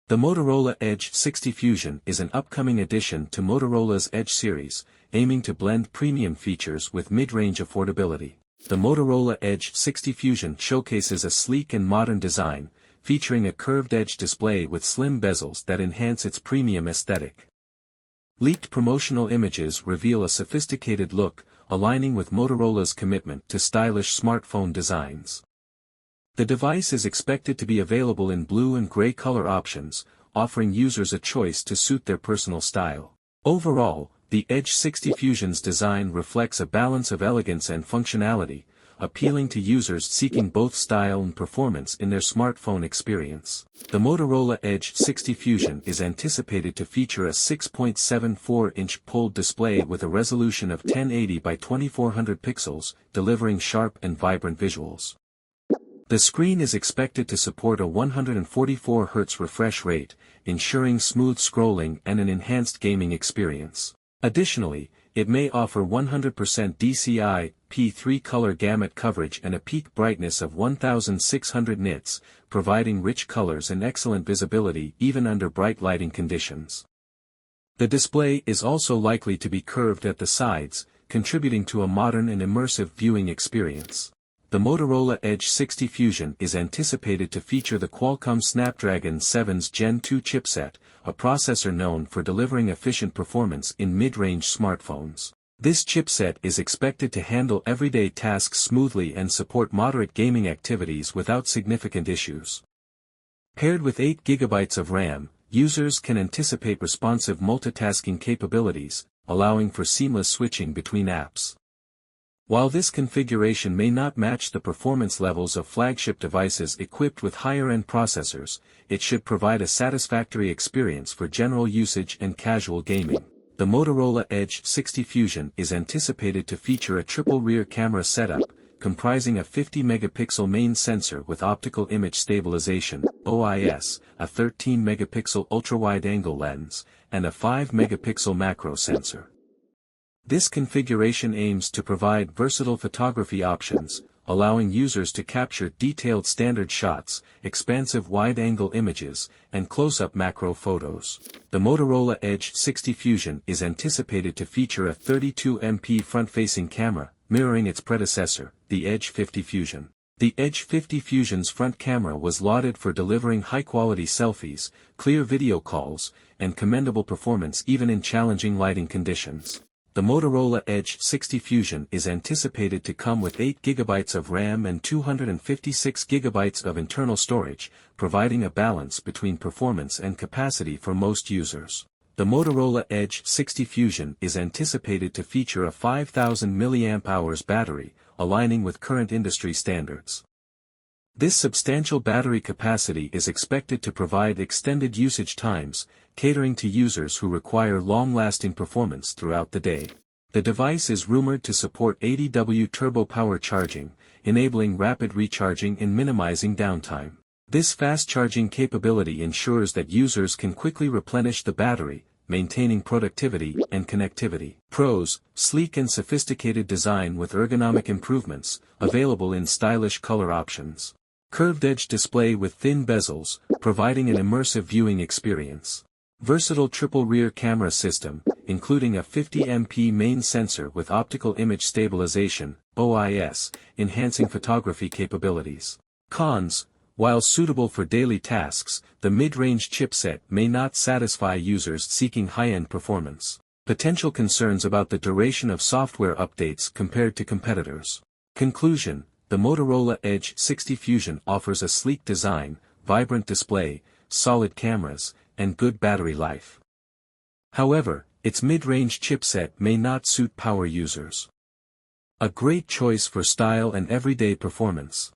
The Motorola Edge 60 Fusion is an upcoming addition to Motorola's Edge series, aiming to blend premium features with mid-range affordability. The Motorola Edge 60 Fusion showcases a sleek and modern design, featuring a curved edge display with slim bezels that enhance its premium aesthetic. Leaked promotional images reveal a sophisticated look, aligning with Motorola's commitment to stylish smartphone designs. The device is expected to be available in blue and gray color options, offering users a choice to suit their personal style. Overall, the Edge 60 Fusion's design reflects a balance of elegance and functionality, appealing to users seeking both style and performance in their smartphone experience. The Motorola Edge 60 Fusion is anticipated to feature a 6.74-inch POLED display with a resolution of 1080 by 2400 pixels, delivering sharp and vibrant visuals. The screen is expected to support a 144 Hz refresh rate, ensuring smooth scrolling and an enhanced gaming experience. Additionally, it may offer 100% DCI-P3 color gamut coverage and a peak brightness of 1600 nits, providing rich colors and excellent visibility even under bright lighting conditions. The display is also likely to be curved at the sides, contributing to a modern and immersive viewing experience. The Motorola Edge 60 Fusion is anticipated to feature the Qualcomm Snapdragon 7's Gen 2 chipset, a processor known for delivering efficient performance in mid-range smartphones. This chipset is expected to handle everyday tasks smoothly and support moderate gaming activities without significant issues. Paired with 8 GB of RAM, users can anticipate responsive multitasking capabilities, allowing for seamless switching between apps. While this configuration may not match the performance levels of flagship devices equipped with higher-end processors, it should provide a satisfactory experience for general usage and casual gaming. The Motorola Edge 60 Fusion is anticipated to feature a triple rear camera setup, comprising a 50-megapixel main sensor with optical image stabilization, OIS, a 13-megapixel ultra-wide-angle lens, and a 5-megapixel macro sensor. This configuration aims to provide versatile photography options, allowing users to capture detailed standard shots, expansive wide-angle images, and close-up macro photos. The Motorola Edge 60 Fusion is anticipated to feature a 32MP front-facing camera, mirroring its predecessor, the Edge 50 Fusion. The Edge 50 Fusion's front camera was lauded for delivering high-quality selfies, clear video calls, and commendable performance even in challenging lighting conditions. The Motorola Edge 60 Fusion is anticipated to come with 8 GB of RAM and 256 GB of internal storage, providing a balance between performance and capacity for most users. The Motorola Edge 60 Fusion is anticipated to feature a 5000 mAh battery, aligning with current industry standards. This substantial battery capacity is expected to provide extended usage times, catering to users who require long-lasting performance throughout the day. The device is rumored to support 80W turbo power charging, enabling rapid recharging and minimizing downtime. This fast charging capability ensures that users can quickly replenish the battery, maintaining productivity and connectivity. Pros: sleek and sophisticated design with ergonomic improvements, available in stylish color options. Curved edge display with thin bezels, providing an immersive viewing experience. Versatile triple rear camera system, including a 50MP main sensor with optical image stabilization, OIS, enhancing photography capabilities. Cons: while suitable for daily tasks, the mid-range chipset may not satisfy users seeking high-end performance. Potential concerns about the duration of software updates compared to competitors. Conclusion: the Motorola Edge 60 Fusion offers a sleek design, vibrant display, solid cameras, and good battery life. However, its mid-range chipset may not suit power users. A great choice for style and everyday performance.